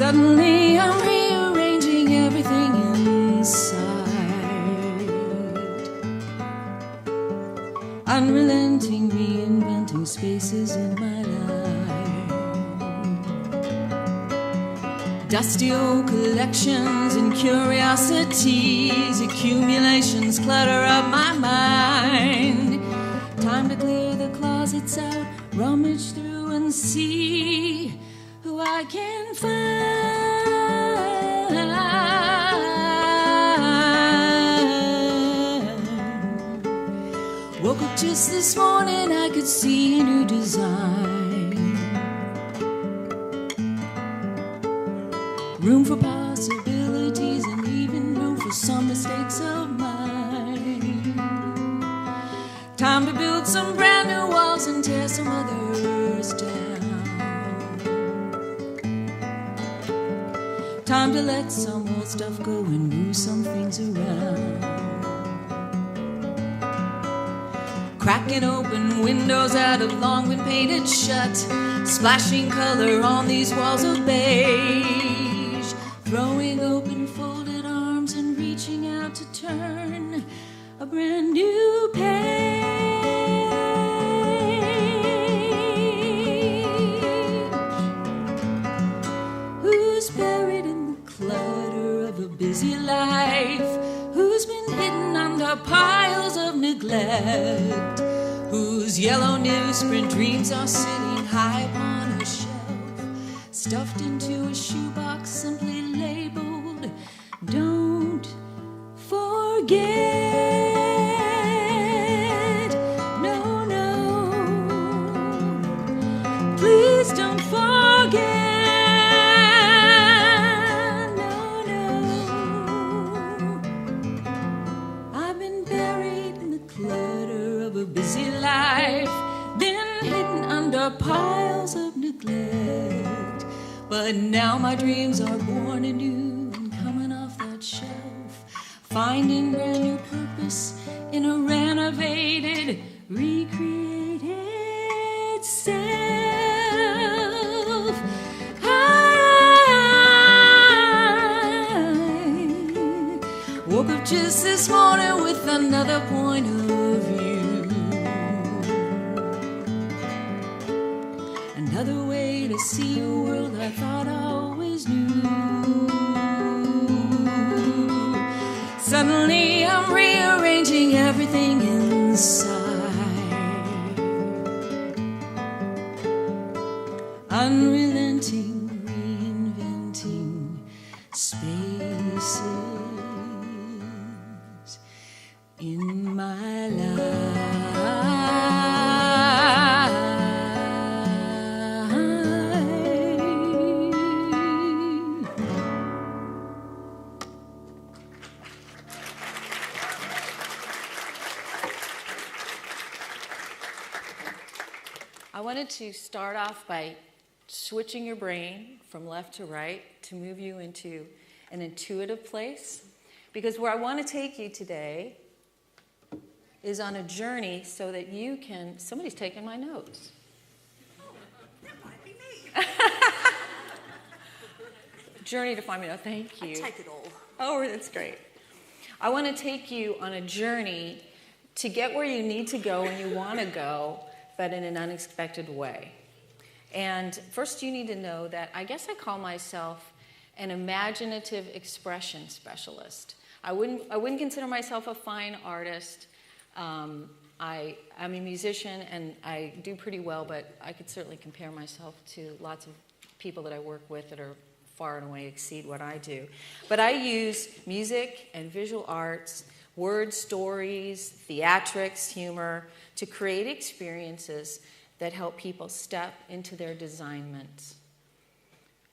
Suddenly I'm rearranging everything inside. Unrelenting, reinventing spaces in my life. Dusty old collections and curiosities, accumulations clutter up my mind. Time to clear the closets out, rummage through and see who I can find. Woke up just this morning, I could see a new design. Room for possibilities and even room for some mistakes of mine. Time to build some brand new walls and tear some others down. Time to let some old stuff go and move some things around. Cracking open windows that have long been painted shut, splashing color on these walls of beige. Throwing open folded arms and reaching out to turn a brand new page. Who's buried in the clutter of a busy life? Who's been hidden under piles of neglect? Whose yellow newsprint dreams are sitting high upon a shelf, stuffed into a shoebox simply labeled, don't forget. No, no, please don't forget. No, no, I've been buried in the clutter of a busy life, been hidden under piles of neglect. But now my dreams are born anew and coming off that shelf, finding brand new purpose in a renovated, recreated self. I woke up just this morning with another point of view, another way to see a world I thought I always knew. Suddenly I'm rearranging everything inside. Unrelenting, reinventing spaces in my life. I wanted to start off by switching your brain from left to right to move you into an intuitive place, because where I want to take you today is on a journey so that you can... Somebody's taking my notes. That might be me. Journey to find me. Oh, thank you. I take it all. Oh, that's great. I want to take you on a journey to get where you need to go when you want to go, but in an unexpected way. And first you need to know that I guess I call myself an imaginative expression specialist. I wouldn't consider myself a fine artist. I'm a musician and I do pretty well, but I could certainly compare myself to lots of people that I work with that are far and away exceed what I do. But I use music and visual arts, words, stories, theatrics, humor, to create experiences that help people step into their designment.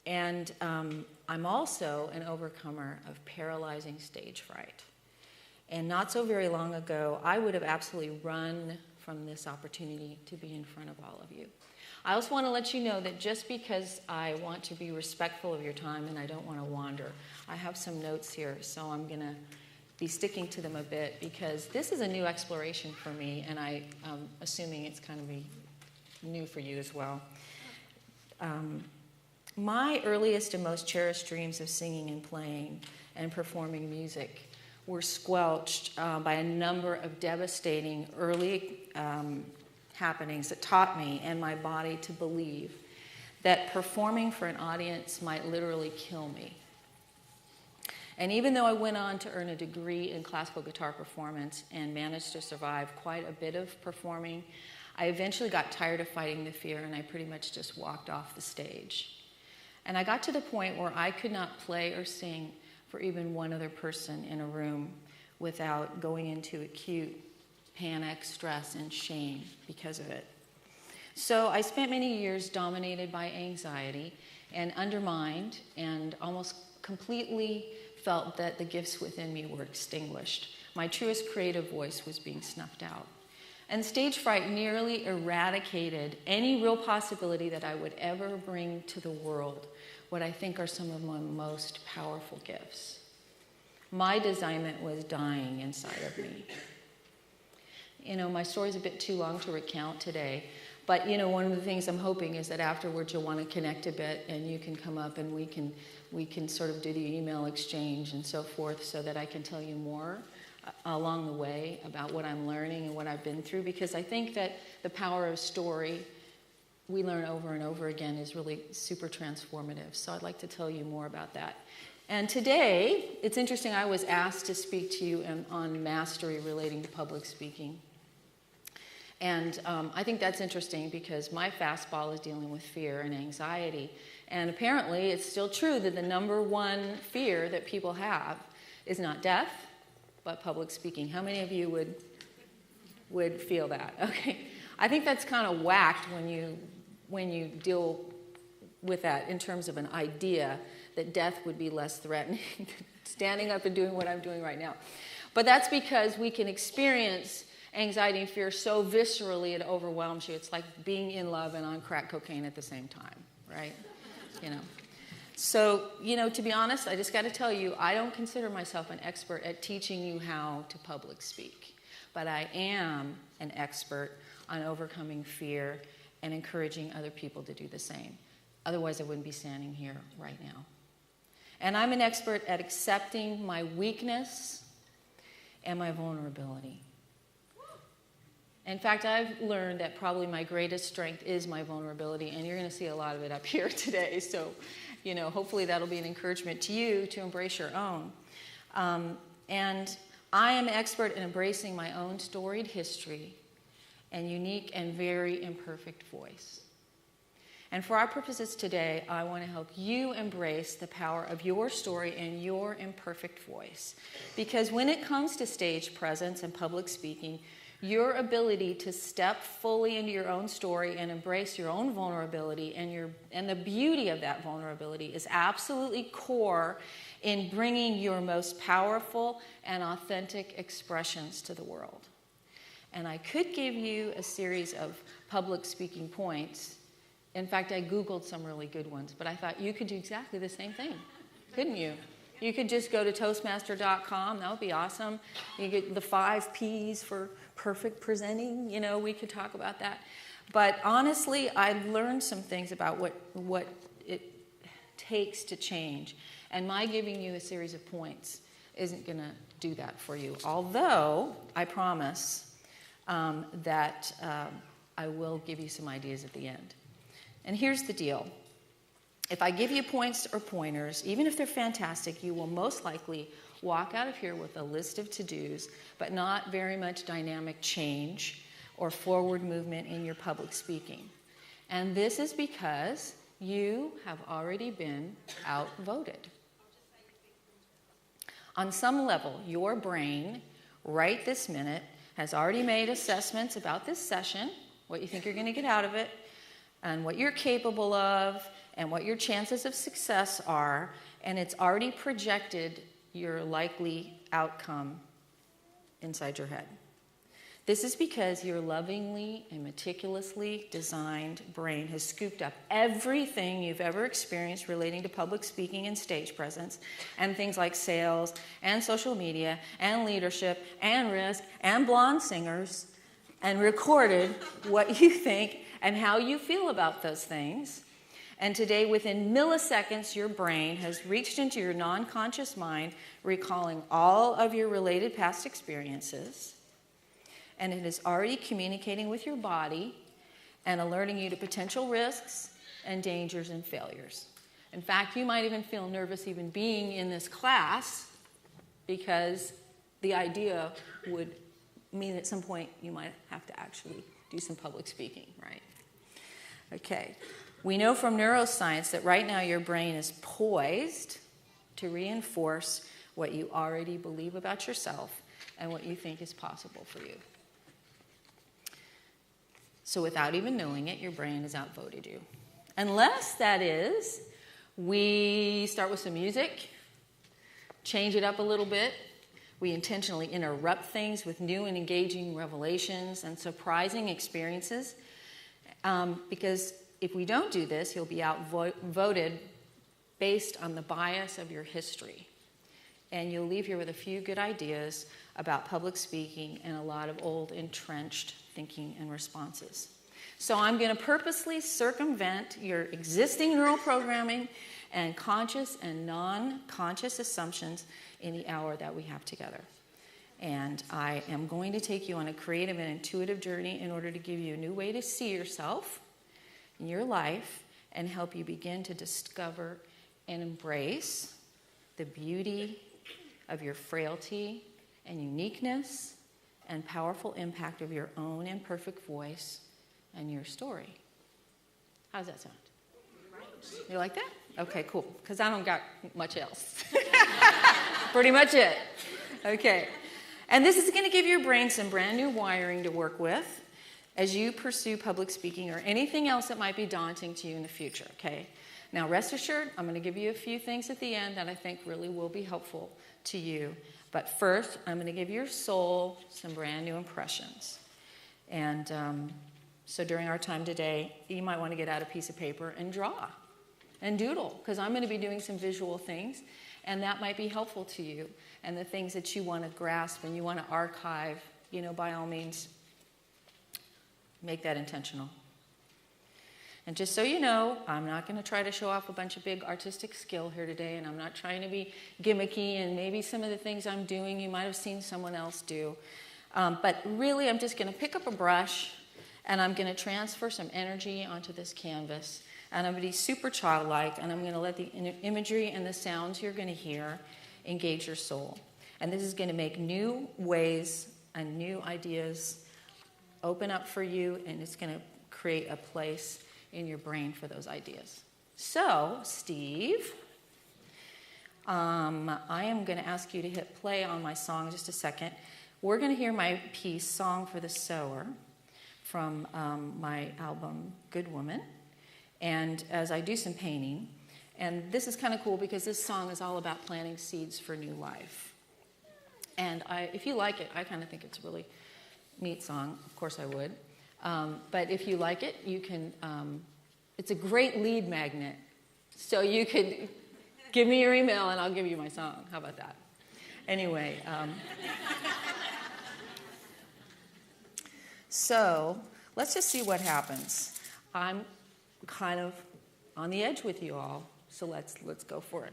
And I'm also an overcomer of paralyzing stage fright. And not so very long ago, I would have absolutely run from this opportunity to be in front of all of you. I also want to let you know that just because I want to be respectful of your time and I don't want to wander, I have some notes here, so I'm going to be sticking to them a bit because this is a new exploration for me, and I'm assuming it's kind of new for you as well. My earliest and most cherished dreams of singing and playing and performing music were squelched by a number of devastating early happenings that taught me and my body to believe that performing for an audience might literally kill me. And even though I went on to earn a degree in classical guitar performance and managed to survive quite a bit of performing, I eventually got tired of fighting the fear, and I pretty much just walked off the stage. And I got to the point where I could not play or sing for even one other person in a room without going into acute panic, stress, and shame because of it. So I spent many years dominated by anxiety and undermined and almost completely felt that the gifts within me were extinguished. My truest creative voice was being snuffed out. And stage fright nearly eradicated any real possibility that I would ever bring to the world what I think are some of my most powerful gifts. My designment was dying inside of me. You know, my story's a bit too long to recount today, but you know, one of the things I'm hoping is that afterwards you'll want to connect a bit and you can come up and we can sort of do the email exchange and so forth so that I can tell you more along the way about what I'm learning and what I've been through, because I think that the power of story we learn over and over again is really super transformative. So I'd like to tell you more about that. And today, it's interesting, I was asked to speak to you on mastery relating to public speaking. And I think that's interesting because my fastball is dealing with fear and anxiety. And apparently, it's still true that the number one fear that people have is not death, but public speaking. How many of you would feel that? Okay. I think that's kind of whacked when you deal with that in terms of an idea that death would be less threatening than standing up and doing what I'm doing right now. But that's because we can experience anxiety and fear so viscerally it overwhelms you. It's like being in love and on crack cocaine at the same time, right? You know. So, you know, to be honest, I just got to tell you, I don't consider myself an expert at teaching you how to public speak. But I am an expert on overcoming fear and encouraging other people to do the same. Otherwise, I wouldn't be standing here right now. And I'm an expert at accepting my weakness and my vulnerability. In fact, I've learned that probably my greatest strength is my vulnerability, and you're going to see a lot of it up here today. So, you know, hopefully that'll be an encouragement to you to embrace your own. And I am an expert in embracing my own storied history and unique and very imperfect voice. And for our purposes today, I want to help you embrace the power of your story and your imperfect voice. Because when it comes to stage presence and public speaking, your ability to step fully into your own story and embrace your own vulnerability and the beauty of that vulnerability is absolutely core in bringing your most powerful and authentic expressions to the world. And I could give you a series of public speaking points. In fact, I Googled some really good ones, but I thought you could do exactly the same thing, couldn't you? You could just go to Toastmaster.com. That would be awesome. You get the 5 Ps for perfect presenting. You know, we could talk about that. But honestly, I learned some things about what it takes to change. And my giving you a series of points isn't going to do that for you. Although, I promise that I will give you some ideas at the end. And here's the deal. If I give you points or pointers, even if they're fantastic, you will most likely walk out of here with a list of to-dos, but not very much dynamic change or forward movement in your public speaking. And this is because you have already been outvoted. On some level, your brain, right this minute, has already made assessments about this session, what you think you're going to get out of it, and what you're capable of, and what your chances of success are, and it's already projected your likely outcome inside your head. This is because your lovingly and meticulously designed brain has scooped up everything you've ever experienced relating to public speaking and stage presence, and things like sales, and social media, and leadership, and risk, and blonde singers, and recorded what you think and how you feel about those things. And today, within milliseconds, your brain has reached into your non-conscious mind, recalling all of your related past experiences, and it is already communicating with your body and alerting you to potential risks and dangers and failures. In fact, you might even feel nervous even being in this class because the idea would mean at some point you might have to actually do some public speaking, right? Okay. We know from neuroscience that right now your brain is poised to reinforce what you already believe about yourself and what you think is possible for you. So without even knowing it, your brain has outvoted you. Unless, that is, we start with some music, change it up a little bit. We intentionally interrupt things with new and engaging revelations and surprising experiences. Because if we don't do this, you'll be outvoted based on the bias of your history. And you'll leave here with a few good ideas about public speaking and a lot of old entrenched thinking and responses. So I'm going to purposely circumvent your existing neural programming and conscious and non-conscious assumptions in the hour that we have together. And I am going to take you on a creative and intuitive journey in order to give you a new way to see yourself in your life and help you begin to discover and embrace the beauty of your frailty and uniqueness and powerful impact of your own imperfect voice and your story. How does that sound? Right. You like that? Okay, cool. Because I don't got much else. Pretty much it. Okay. And this is going to give your brain some brand new wiring to work with as you pursue public speaking or anything else that might be daunting to you in the future, okay? Now, rest assured, I'm going to give you a few things at the end that I think really will be helpful to you. But first, I'm going to give your soul some brand new impressions. And so during our time today, you might want to get out a piece of paper and draw and doodle, because I'm going to be doing some visual things, and that might be helpful to you. And the things that you want to grasp and you want to archive, by all means, make that intentional. And just so you know, I'm not going to try to show off a bunch of big artistic skill here today, and I'm not trying to be gimmicky, and maybe some of the things I'm doing you might have seen someone else do. But really, I'm just going to pick up a brush, and I'm going to transfer some energy onto this canvas. And I'm going to be super childlike, and I'm going to let the imagery and the sounds you're going to hear engage your soul. And this is going to make new ways and new ideas open up for you, and it's going to create a place in your brain for those ideas. So, Steve, I am going to ask you to hit play on my song in just a second. We're going to hear my piece, Song for the Sower, from my album, Good Woman. And as I do some painting, and this is kind of cool because this song is all about planting seeds for new life. And if you like it, I kind of think it's a really neat song. Of course I would. But if you like it, you can, it's a great lead magnet. So you could give me your email and I'll give you my song. How about that? Anyway. So let's just see what happens. I'm kind of on the edge with you all, so let's go for it.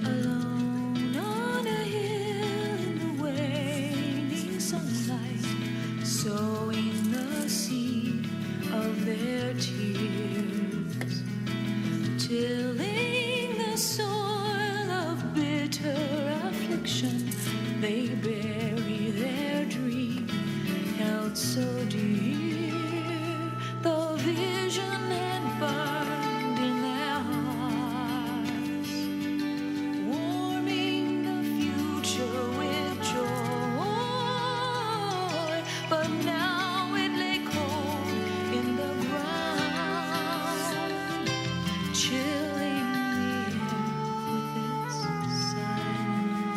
Alone on a hill in the waning sunlight, sowing the seed of their tears, tilling the soil of bitter affliction, they bury their dream held so dear. The vision had burned in their hearts, warming the future with joy, but now it lay cold in the ground, chilling the air with its silence.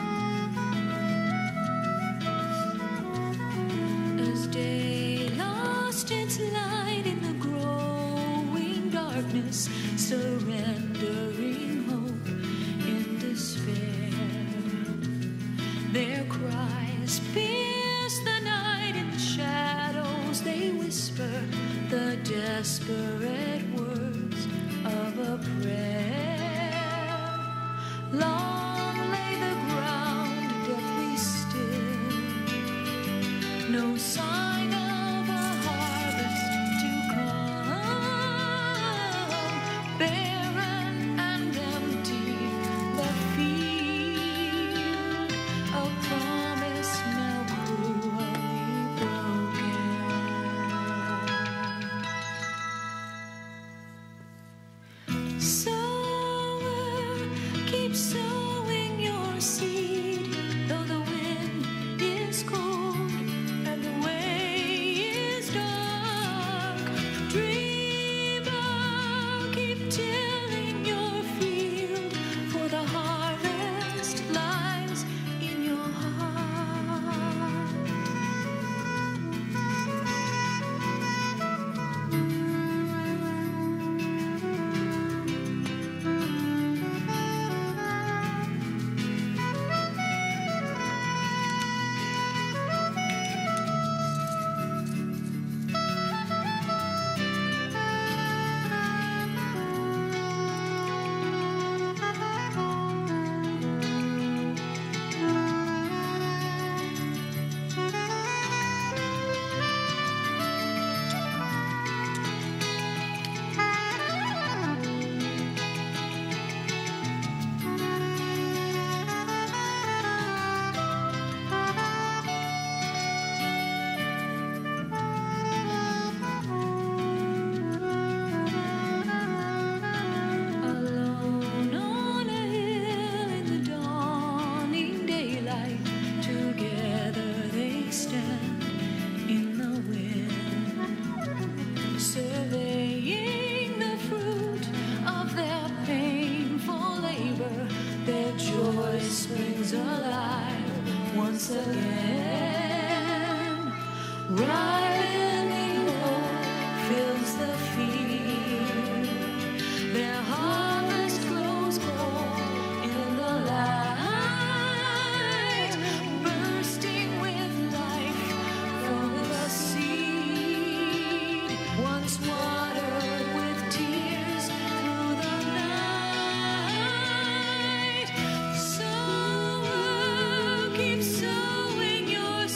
whispered words of a prayer. Long lay the ground deathly still, no sign of a harvest to come. Barren and empty the field, a promise now cruelly broken. Sower, keep sowing your seed, though the wind is cold and the way is dark. Dreamer, keep tilling your field, for the harvest lies in your heart. Alone on a hill in the dawning daylight, together they stand in the wind, surveying the fruit of their painful labor. Their joy springs alive once again. Ripening hope fills the field. Their harvest grows cold in the light, bursting with life from the seed, once watered with tears through the night. Sower, keep sowing your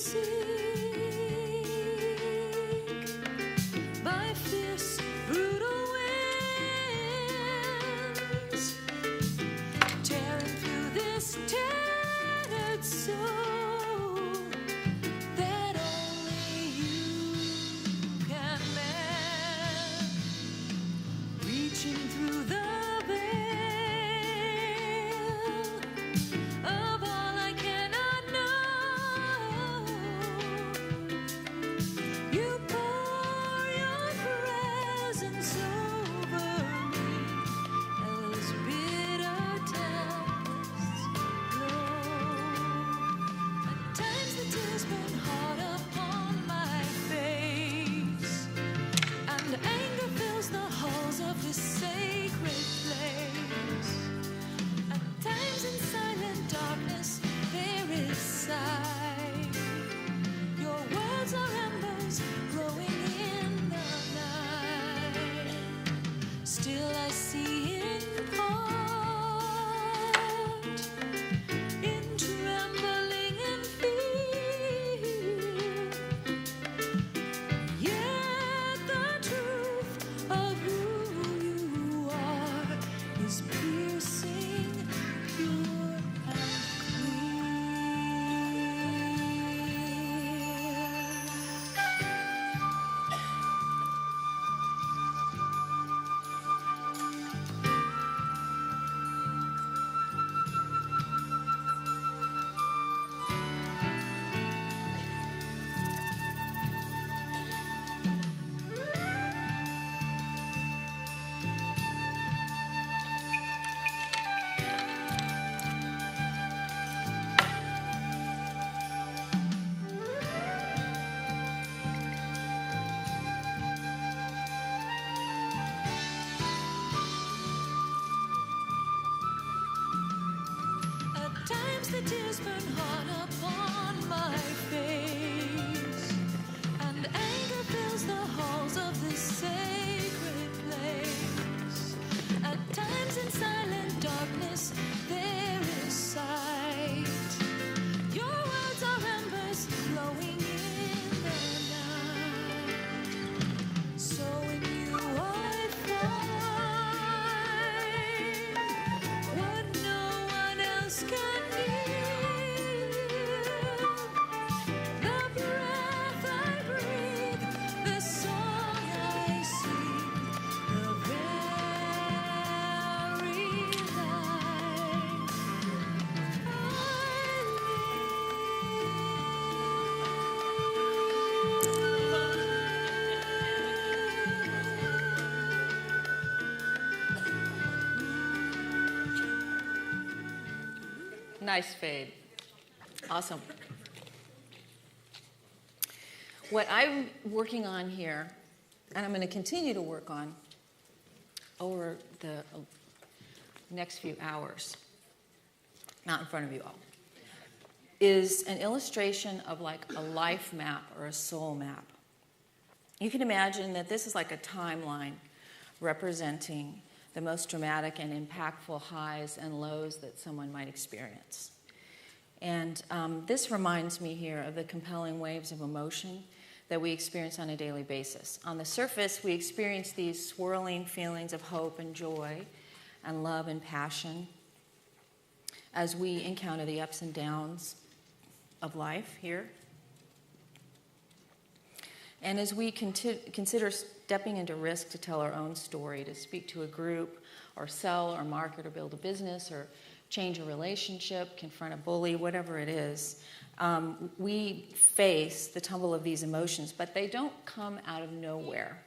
seek by fierce, brutal winds, tearing through this tattered soul that only you can mend, reaching through the of all I cannot know. You pour your presence over me as bitter tempests blow. At times the tears burn hard upon my face, and anger fills the halls of this sacred place. At times in silent darkness there is sight. Your words are embers glowing in the night. Still I see in part, in trembling and fear. Yet the truth of who you are is piercing, pure and At times the tears burn hard upon my face, and anger fills the halls of this sacred place. At times in silent darkness there is sight. Your words are embers glowing in the night. So in you I find what no one else can give. The breath I breathe, the song I sing, the very life Nice fade. Awesome. What I'm working on here, and I'm going to continue to work on over the next few hours, not in front of you all, is an illustration of like a life map or a soul map. You can imagine that this is like a timeline representing the most dramatic and impactful highs and lows that someone might experience. And this reminds me here of the compelling waves of emotion that we experience on a daily basis. On the surface, we experience these swirling feelings of hope and joy and love and passion as we encounter the ups and downs of life here. And as we consider stepping into risk to tell our own story, to speak to a group, or sell, or market, or build a business, or change a relationship, confront a bully, whatever it is, we face the tumble of these emotions, but they don't come out of nowhere.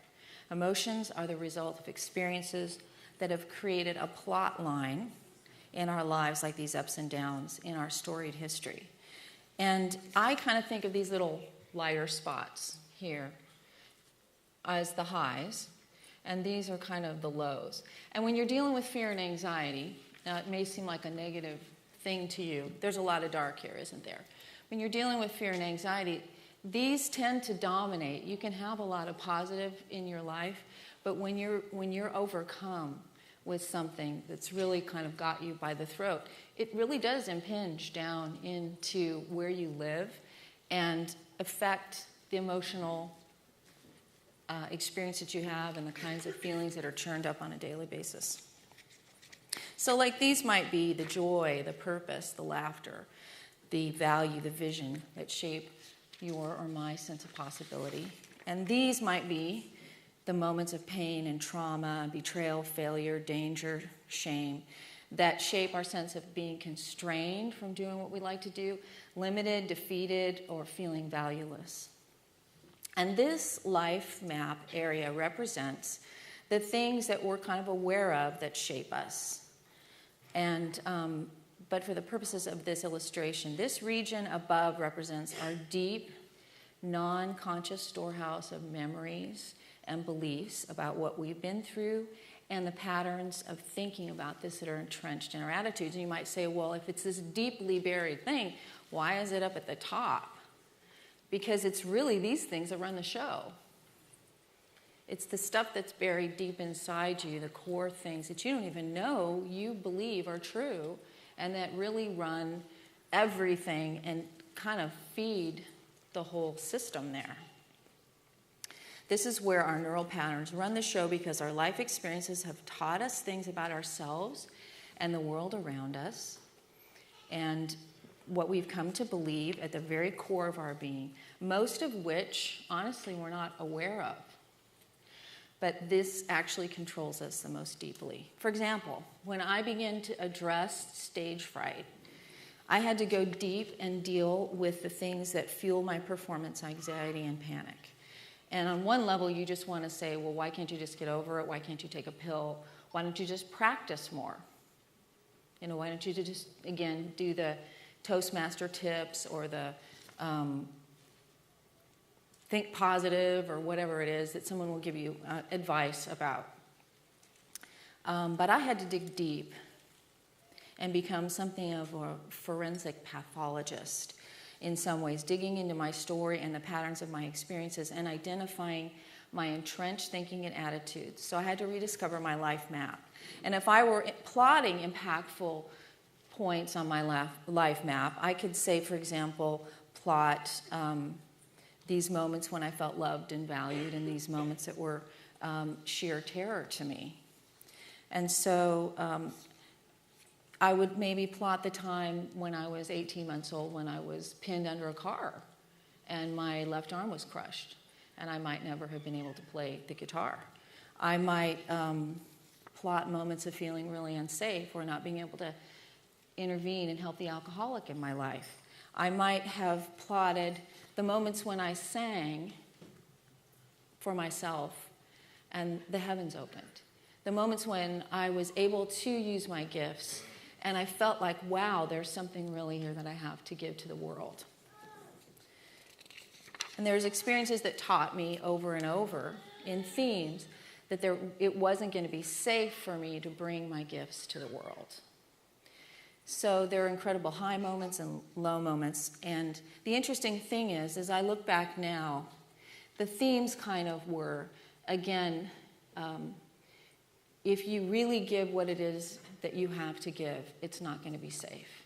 Emotions are the result of experiences that have created a plot line in our lives, like these ups and downs in our storied history. And I kind of think of these little lighter spots here as the highs, and these are kind of the lows. And when you're dealing with fear and anxiety, now it may seem like a negative thing to you. There's a lot of dark here, isn't there? When you're dealing with fear and anxiety, these tend to dominate. You can have a lot of positive in your life, but when you're overcome with something that's really kind of got you by the throat, it really does impinge down into where you live and affect the emotional experience that you have and the kinds of feelings that are churned up on a daily basis. So like these might be the joy, the purpose, the laughter, the value, the vision that shape your or my sense of possibility. And these might be the moments of pain and trauma, betrayal, failure, danger, shame, that shape our sense of being constrained from doing what we like to do, limited, defeated, or feeling valueless. And this life map area represents the things that we're kind of aware of that shape us. And but for the purposes of this illustration, this region above represents our deep, non-conscious storehouse of memories and beliefs about what we've been through and the patterns of thinking about this that are entrenched in our attitudes. And you might say, well, if it's this deeply buried thing, why is it up at the top? Because it's really these things that run the show. It's the stuff that's buried deep inside you, the core things that you don't even know you believe are true and that really run everything and kind of feed the whole system there. This is where our neural patterns run the show because our life experiences have taught us things about ourselves and the world around us, and what we've come to believe at the very core of our being, most of which, honestly, we're not aware of. But this actually controls us the most deeply. For example, when I began to address stage fright, I had to go deep and deal with the things that fuel my performance anxiety and panic. And on one level, you just want to say, well, why can't you just get over it? Why can't you take a pill? Why don't you just practice more? You know, why don't you just, again, do the Toastmaster tips or the think positive or whatever it is that someone will give you advice about. But I had to dig deep and become something of a forensic pathologist in some ways, digging into my story and the patterns of my experiences and identifying my entrenched thinking and attitudes. So I had to rediscover my life map. And if I were plotting impactful points on my life map, I could say, for example, plot these moments when I felt loved and valued and these moments that were sheer terror to me. And so I would maybe plot the time when I was 18 months old when I was pinned under a car and my left arm was crushed and I might never have been able to play the guitar. I might plot moments of feeling really unsafe or not being able to intervene and help the alcoholic in my life. I might have plotted the moments when I sang for myself and the heavens opened. The moments when I was able to use my gifts and I felt like, wow, there's something really here that I have to give to the world. And there's experiences that taught me over and over in themes that it wasn't going to be safe for me to bring my gifts to the world. So there are incredible high moments and low moments. And the interesting thing is, as I look back now, the themes kind of were, again, if you really give what it is that you have to give, it's not going to be safe.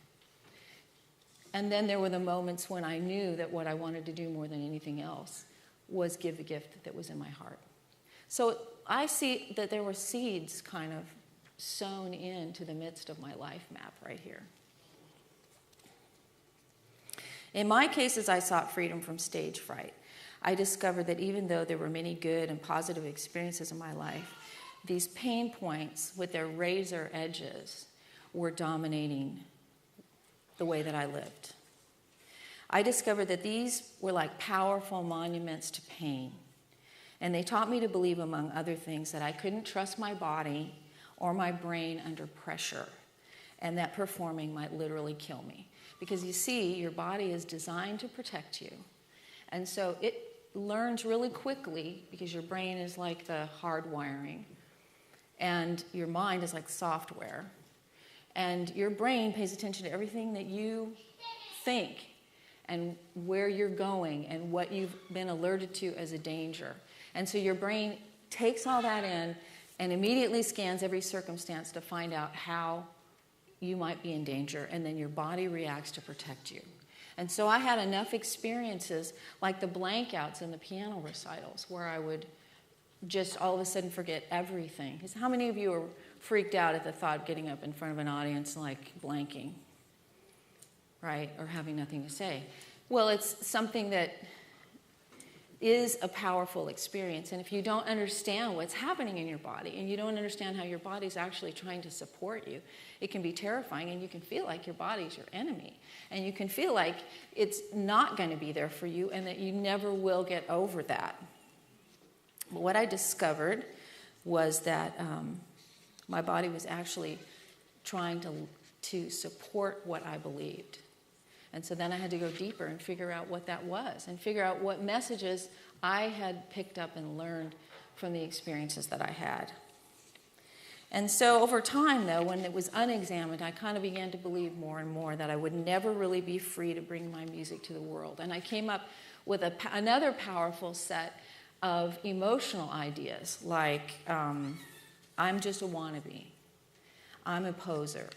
And then there were the moments when I knew that what I wanted to do more than anything else was give the gift that was in my heart. So I see that there were seeds kind of sown into the midst of my life map right here. In my cases, I sought freedom from stage fright. I discovered that even though there were many good and positive experiences in my life, these pain points with their razor edges were dominating the way that I lived. I discovered that these were like powerful monuments to pain. And they taught me to believe, among other things, that I couldn't trust my body or my brain under pressure, and that performing might literally kill me. Because you see, your body is designed to protect you. And so it learns really quickly, because your brain is like the hard wiring, and your mind is like software. And your brain pays attention to everything that you think and where you're going and what you've been alerted to as a danger. And so your brain takes all that in and immediately scans every circumstance to find out how you might be in danger, and then your body reacts to protect you. And so I had enough experiences like the blank outs in the piano recitals where I would just all of a sudden forget everything. 'Cause how many of you are freaked out at the thought of getting up in front of an audience like blanking, right? Or having nothing to say? Well, it's something that is a powerful experience. And if you don't understand what's happening in your body and you don't understand how your body's actually trying to support you, it can be terrifying, and you can feel like your body's your enemy. And you can feel like it's not going to be there for you and that you never will get over that. But what I discovered was that my body was actually trying to support what I believed. And so then I had to go deeper and figure out what that was and figure out what messages I had picked up and learned from the experiences that I had. And so over time, though, when it was unexamined, I kind of began to believe more and more that I would never really be free to bring my music to the world. And I came up with another powerful set of emotional ideas, like I'm just a wannabe. I'm a poser.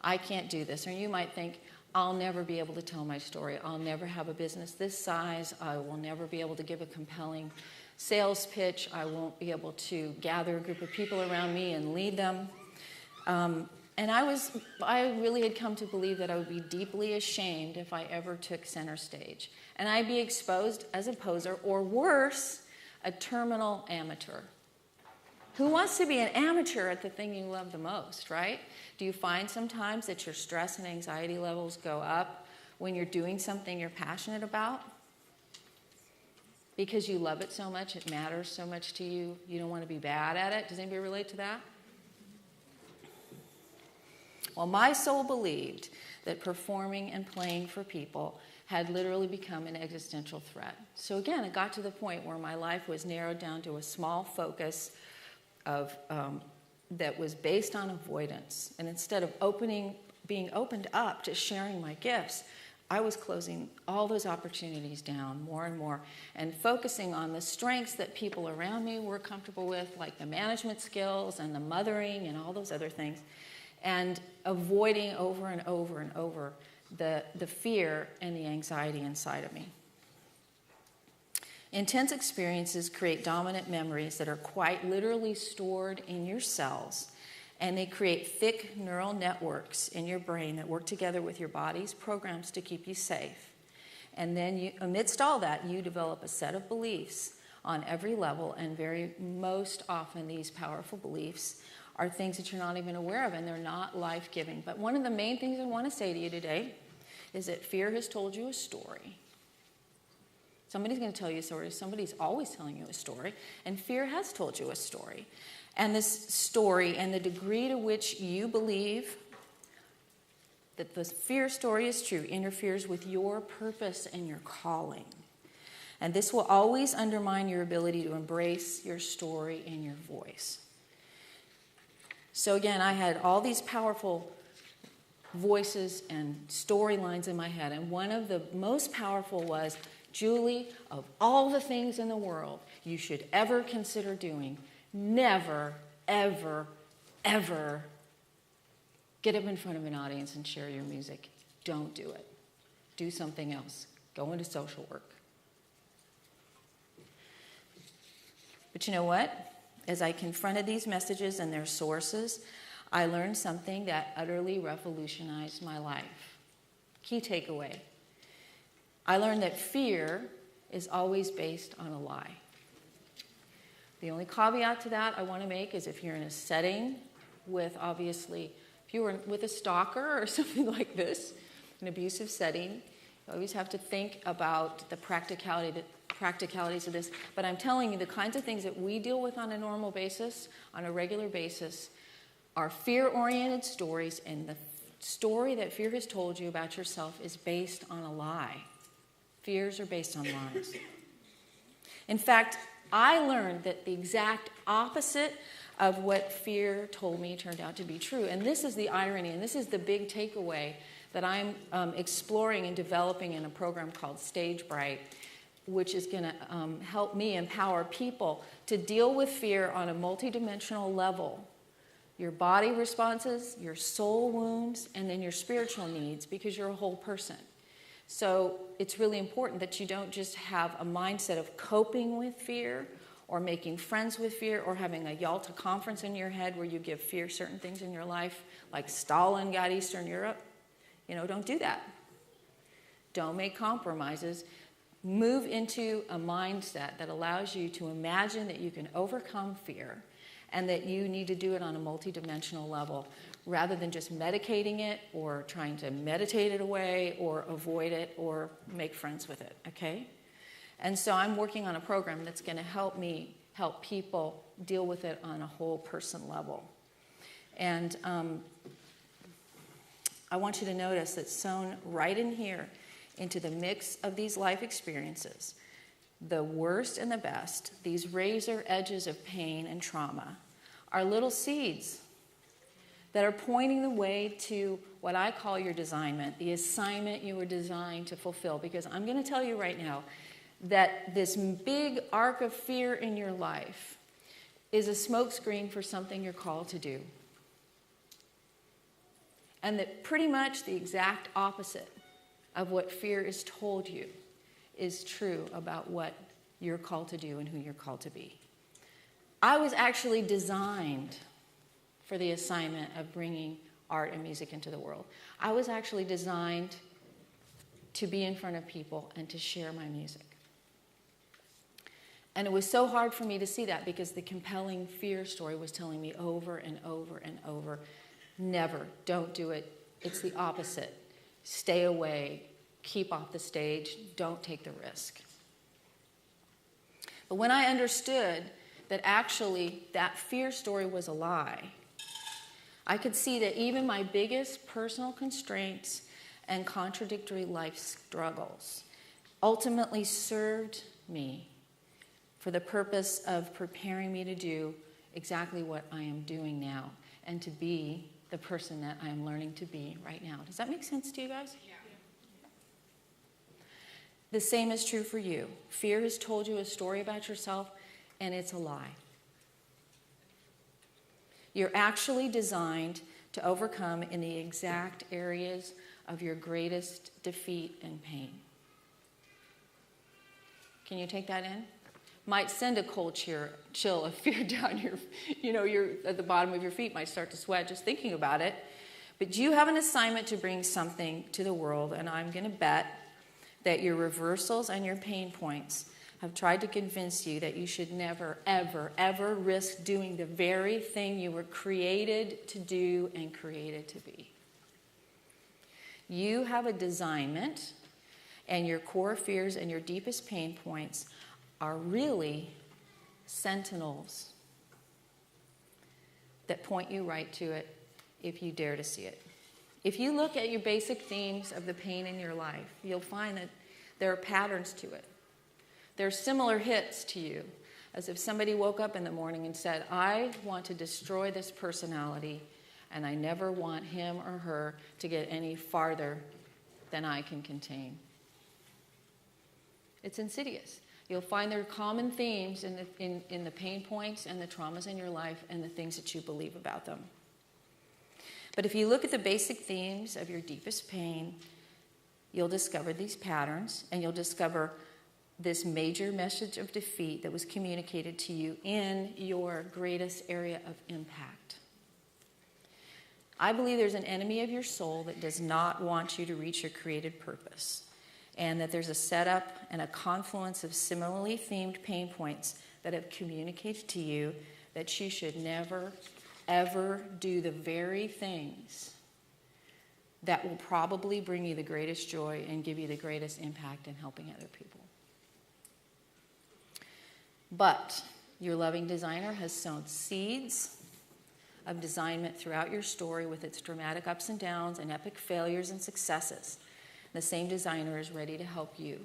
I can't do this. Or you might think, I'll never be able to tell my story. I'll never have a business this size. I will never be able to give a compelling sales pitch. I won't be able to gather a group of people around me and lead them. And I really had come to believe that I would be deeply ashamed if I ever took center stage. And I'd be exposed as a poser, or worse, a terminal amateur. Who wants to be an amateur at the thing you love the most, right? Do you find sometimes that your stress and anxiety levels go up when you're doing something you're passionate about? Because you love it so much, it matters so much to you, you don't want to be bad at it. Does anybody relate to that? Well, my soul believed that performing and playing for people had literally become an existential threat. So again, it got to the point where my life was narrowed down to a small focus of that was based on avoidance. And instead of being opened up to sharing my gifts, I was closing all those opportunities down more and more and focusing on the strengths that people around me were comfortable with, like the management skills and the mothering and all those other things, and avoiding over and over and over the fear and the anxiety inside of me. Intense experiences create dominant memories that are quite literally stored in your cells, and they create thick neural networks in your brain that work together with your body's programs to keep you safe. And then amidst all that, you develop a set of beliefs on every level, and most often these powerful beliefs are things that you're not even aware of, and they're not life-giving. But one of the main things I want to say to you today is that fear has told you a story. Somebody's going to tell you a story. Somebody's always telling you a story. And fear has told you a story. And this story and the degree to which you believe that the fear story is true interferes with your purpose and your calling. And this will always undermine your ability to embrace your story and your voice. So again, I had all these powerful voices and storylines in my head. And one of the most powerful was, Julie, of all the things in the world you should ever consider doing, never, ever, ever get up in front of an audience and share your music. Don't do it. Do something else. Go into social work. But you know what? As I confronted these messages and their sources, I learned something that utterly revolutionized my life. Key takeaway. I learned that fear is always based on a lie. The only caveat to that I want to make is if you're in a setting with, obviously, if you were with a stalker or something like this, an abusive setting, you always have to think about the practicalities of this. But I'm telling you, the kinds of things that we deal with on a normal basis, on a regular basis, are fear-oriented stories, and the story that fear has told you about yourself is based on a lie. Fears are based on lies. In fact, I learned that the exact opposite of what fear told me turned out to be true. And this is the irony, and this is the big takeaway that I'm exploring and developing in a program called Stage Bright, which is going to help me empower people to deal with fear on a multidimensional level. Your body responses, your soul wounds, and then your spiritual needs, because you're a whole person. So it's really important that you don't just have a mindset of coping with fear or making friends with fear or having a Yalta conference in your head where you give fear certain things in your life, like Stalin got Eastern Europe. Don't do that. Don't make compromises. Move into a mindset that allows you to imagine that you can overcome fear and that you need to do it on a multidimensional level rather than just medicating it or trying to meditate it away or avoid it or make friends with it, okay? And so I'm working on a program that's going to help me help people deal with it on a whole person level. And I want you to notice that sewn right in here into the mix of these life experiences, the worst and the best, these razor edges of pain and trauma, are little seeds that are pointing the way to what I call your designment, the assignment you were designed to fulfill. Because I'm going to tell you right now that this big arc of fear in your life is a smokescreen for something you're called to do. And that pretty much the exact opposite of what fear is told you is true about what you're called to do and who you're called to be. I was actually designed for the assignment of bringing art and music into the world. I was actually designed to be in front of people and to share my music. And it was so hard for me to see that because the compelling fear story was telling me over and over and over, never, don't do it. It's the opposite. Stay away, keep off the stage, don't take the risk. But when I understood that actually that fear story was a lie, I could see that even my biggest personal constraints and contradictory life struggles ultimately served me for the purpose of preparing me to do exactly what I am doing now and to be the person that I am learning to be right now. Does that make sense to you guys? Yeah. The same is true for you. Fear has told you a story about yourself, and it's a lie. You're actually designed to overcome in the exact areas of your greatest defeat and pain. Can you take that in? Might send a cold chill of fear down you're at the bottom of your feet, might start to sweat just thinking about it. But you have an assignment to bring something to the world, and I'm going to bet that your reversals and your pain points have tried to convince you that you should never, ever, ever risk doing the very thing you were created to do and created to be. You have a designment, and your core fears and your deepest pain points are really sentinels that point you right to it if you dare to see it. If you look at your basic themes of the pain in your life, you'll find that there are patterns to it. There are similar hits to you, as if somebody woke up in the morning and said, I want to destroy this personality, and I never want him or her to get any farther than I can contain. It's insidious. You'll find there are common themes in the pain points and the traumas in your life and the things that you believe about them. But if you look at the basic themes of your deepest pain, you'll discover these patterns, and you'll discover this major message of defeat that was communicated to you in your greatest area of impact. I believe there's an enemy of your soul that does not want you to reach your created purpose, and that there's a setup and a confluence of similarly themed pain points that have communicated to you that you should never, ever do the very things that will probably bring you the greatest joy and give you the greatest impact in helping other people. But your loving designer has sown seeds of designment throughout your story with its dramatic ups and downs and epic failures and successes. The same designer is ready to help you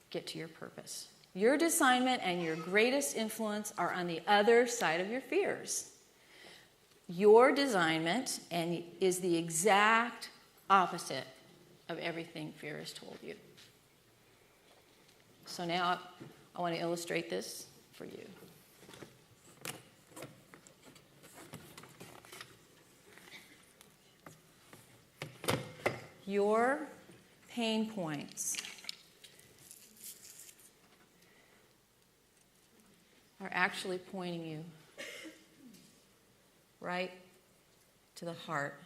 get to your purpose. Your assignment and your greatest influence are on the other side of your fears. Your designment is the exact opposite of everything fear has told you. So now I want to illustrate this for you. Your pain points are actually pointing you right to the heart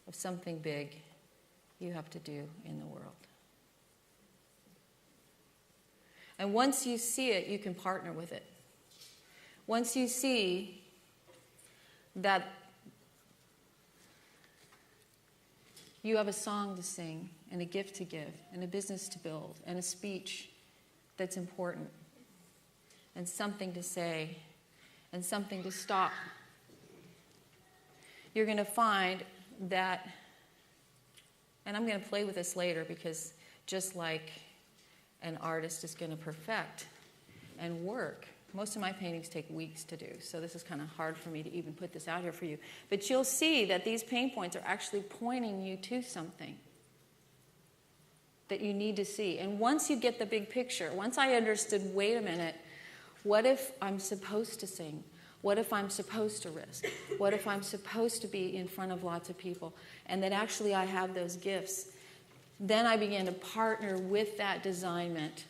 of something big you have to do in the world. And once you see it, you can partner with it. Once you see that you have a song to sing and a gift to give and a business to build and a speech that's important and something to say and something to stop, you're going to find that, and I'm going to play with this later because just like an artist is going to perfect and work, most of my paintings take weeks to do, so this is kind of hard for me to even put this out here for you. But you'll see that these pain points are actually pointing you to something that you need to see. And once you get the big picture, once I understood, wait a minute, what if I'm supposed to sing? What if I'm supposed to risk? What if I'm supposed to be in front of lots of people? And that actually I have those gifts. Then I began to partner with that designment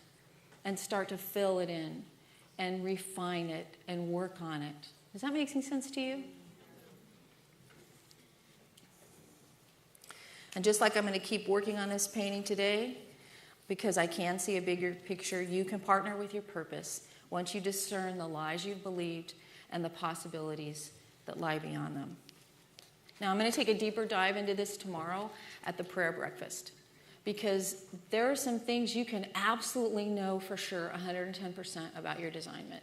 and start to fill it in and refine it and work on it. Does that make any sense to you? And just like I'm going to keep working on this painting today, because I can see a bigger picture, you can partner with your purpose once you discern the lies you've believed and the possibilities that lie beyond them. Now, I'm going to take a deeper dive into this tomorrow at the prayer breakfast, because there are some things you can absolutely know for sure 110% about your designment.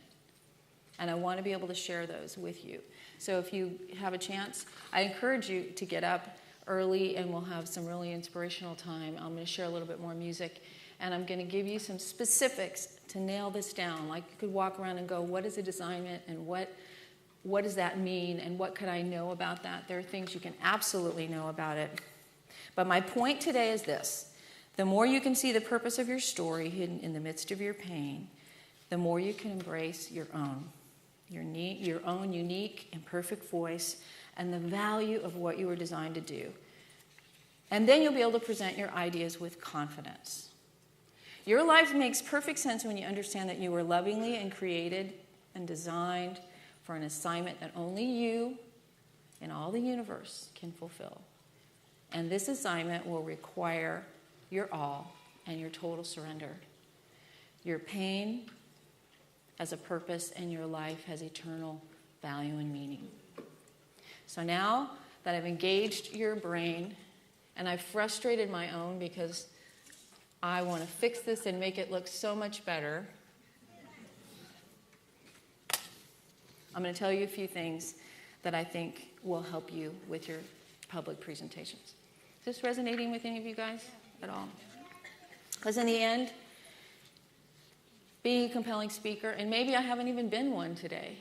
And I want to be able to share those with you. So if you have a chance, I encourage you to get up early and we'll have some really inspirational time. I'm going to share a little bit more music and I'm going to give you some specifics to nail this down. Like you could walk around and go, what is a designment and what does that mean and what could I know about that? There are things you can absolutely know about it. But my point today is this. The more you can see the purpose of your story hidden in the midst of your pain, the more you can embrace your own unique and perfect voice and the value of what you were designed to do. And then you'll be able to present your ideas with confidence. Your life makes perfect sense when you understand that you were lovingly and created and designed for an assignment that only you in all the universe can fulfill. And this assignment will require your all and your total surrender. Your pain has a purpose and your life has eternal value and meaning. So now that I've engaged your brain and I've frustrated my own because I want to fix this and make it look so much better, I'm going to tell you a few things that I think will help you with your public presentations. Is this resonating with any of you guys at all? Because in the end, being a compelling speaker, and maybe I haven't even been one today,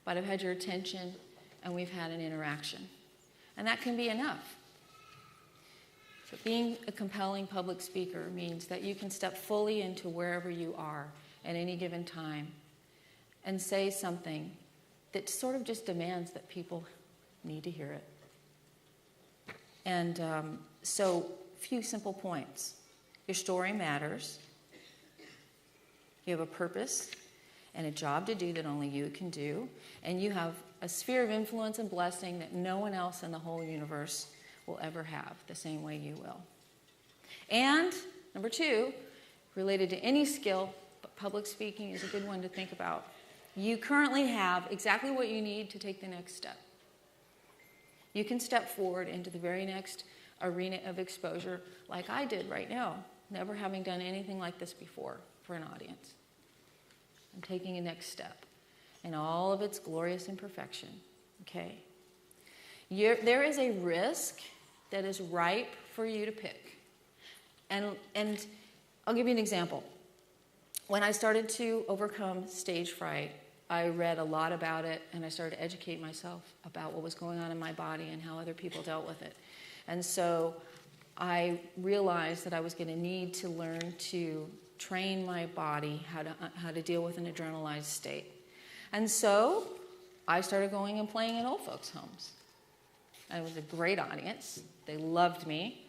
but I've had your attention and we've had an interaction. And that can be enough. But being a compelling public speaker means that you can step fully into wherever you are at any given time and say something that sort of just demands that people need to hear it. And so, a few simple points. Your story matters. You have a purpose and a job to do that only you can do. And you have a sphere of influence and blessing that no one else in the whole universe will ever have the same way you will. And, number two, related to any skill, but public speaking is a good one to think about. You currently have exactly what you need to take the next step. You can step forward into the very next arena of exposure like I did right now, never having done anything like this before for an audience. I'm taking a next step in all of its glorious imperfection, okay? There is a risk that is ripe for you to pick. And I'll give you an example. When I started to overcome stage fright, I read a lot about it, and I started to educate myself about what was going on in my body and how other people dealt with it. And so I realized that I was going to need to learn to train my body how to deal with an adrenalized state. And so I started going and playing in old folks' homes. And it was a great audience. They loved me.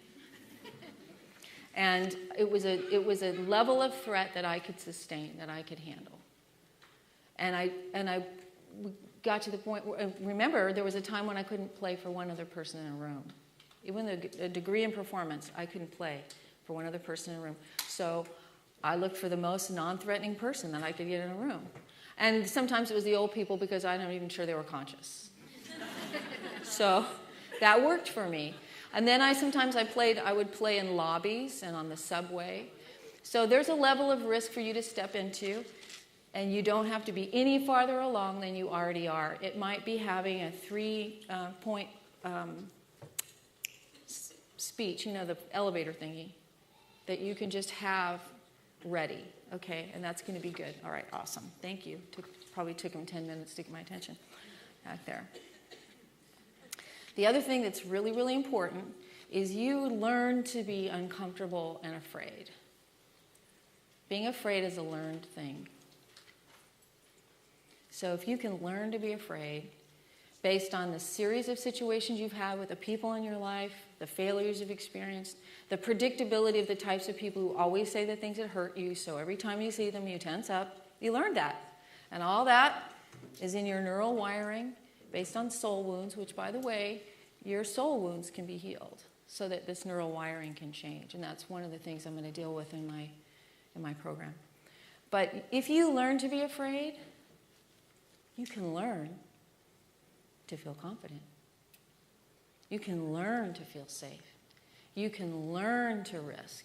And it was a level of threat that I could sustain, that I could handle. And I got to the point where, remember, there was a time when I couldn't play for one other person in a room. Even a degree in performance, I couldn't play for one other person in a room. So I looked for the most non-threatening person that I could get in a room. And sometimes it was the old people because I'm not even sure they were conscious. So that worked for me. And then I would play in lobbies and on the subway. So there's a level of risk for you to step into, and you don't have to be any farther along than you already are. It might be having a 3-point speech, the elevator thingy, that you can just have ready, okay? And that's going to be good. All right, awesome. Thank you. Probably took him 10 minutes to get my attention back there. The other thing that's really, really important is you learn to be uncomfortable and afraid. Being afraid is a learned thing. So if you can learn to be afraid based on the series of situations you've had with the people in your life, the failures you've experienced, the predictability of the types of people who always say the things that hurt you, so every time you see them you tense up, you learned that. And all that is in your neural wiring based on soul wounds, which, by the way, your soul wounds can be healed so that this neural wiring can change. And that's one of the things I'm going to deal with in my program. But if you learn to be afraid, you can learn to feel confident. You can learn to feel safe. You can learn to risk.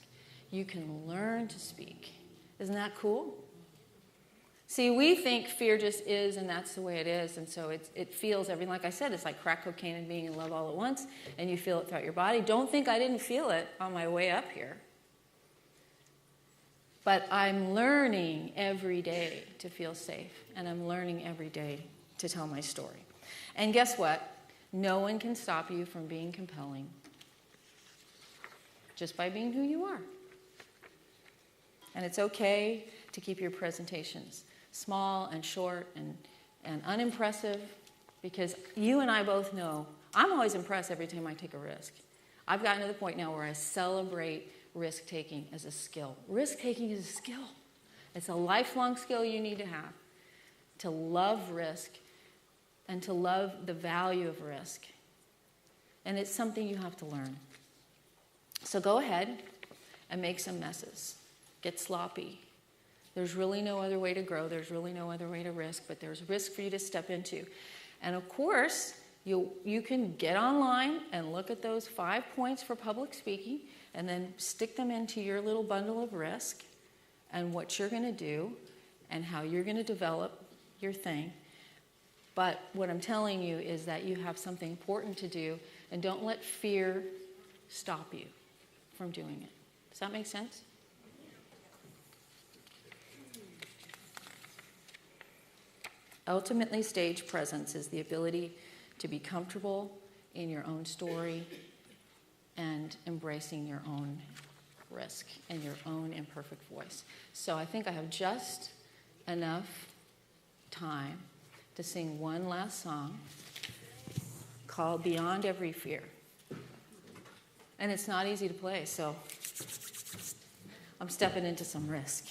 You can learn to speak. Isn't that cool? See, we think fear just is, and that's the way it is, and so it feels everything. Like I said, it's like crack cocaine and being in love all at once, and you feel it throughout your body. Don't think I didn't feel it on my way up here. But I'm learning every day to feel safe, and I'm learning every day to tell my story. And guess what? No one can stop you from being compelling just by being who you are. And it's okay to keep your presentations small and short and unimpressive, because you and I both know I'm always impressed every time I take a risk. I've gotten to the point now where I celebrate risk-taking as a skill. Risk-taking is a skill. It's a lifelong skill you need to have to love risk and to love the value of risk. And it's something you have to learn. So go ahead and make some messes. Get sloppy. There's really no other way to grow. There's really no other way to risk, but there's risk for you to step into. And of course, you can get online and look at those 5 points for public speaking and then stick them into your little bundle of risk and what you're going to do and how you're going to develop your thing. But what I'm telling you is that you have something important to do, and don't let fear stop you from doing it. Does that make sense? Ultimately, stage presence is the ability to be comfortable in your own story and embracing your own risk and your own imperfect voice. So I think I have just enough time to sing one last song called Beyond Every Fear. And it's not easy to play, so I'm stepping into some risk.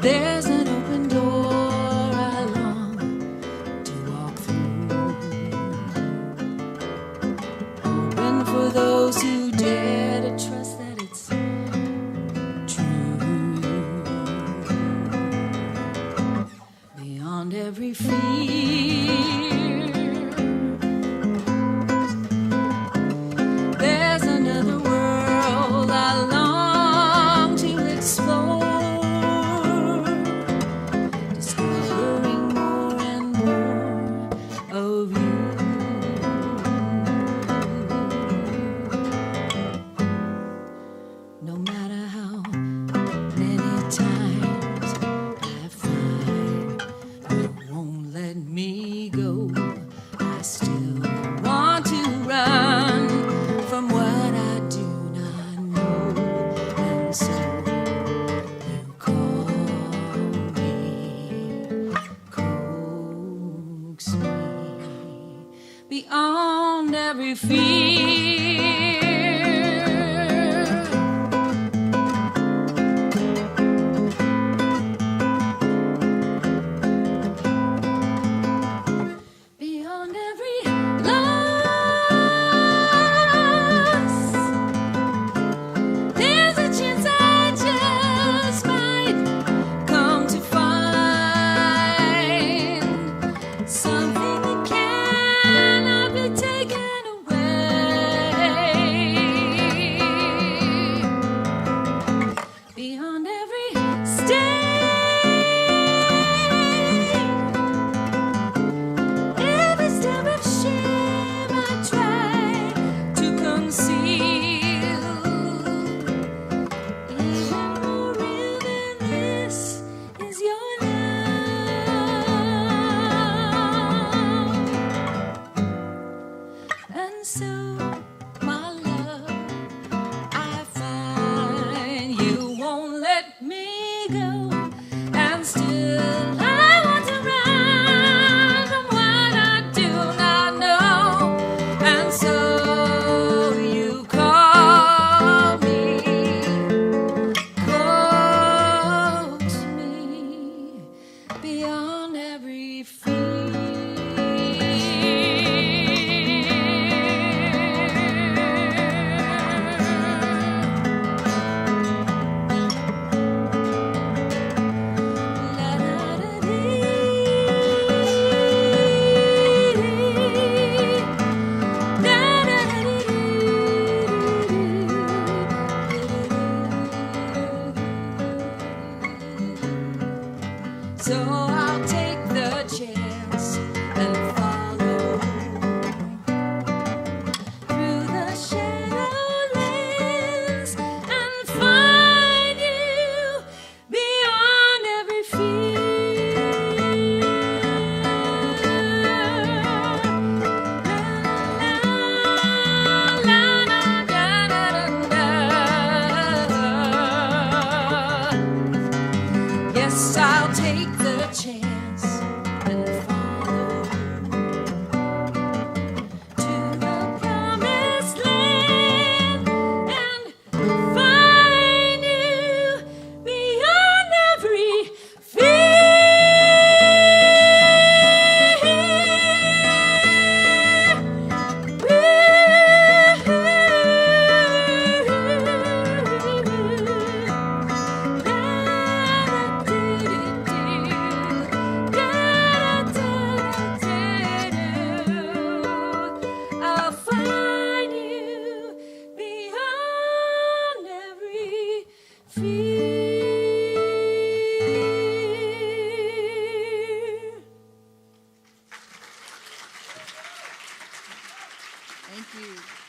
There's an open door I long to walk through, open for those who dare to trust that it's true. Beyond every fear, there's another Beyond every loss, there's a chance I just might come to find something that cannot be taken away. Beyond every stain, every step of shame I try to conceal. Even more real than this is your love. And so, my love, I find you won't let me go. And still I want to run from what I do not know. And so you call me close to me beyond every So I'll take the chance and follow through the shadowlands and find you beyond every fear. La, la, la, da, da, da, da. Yes, I'll take the chance and follow to the promised land and find you beyond every I'll find you beyond every fear. Thank you.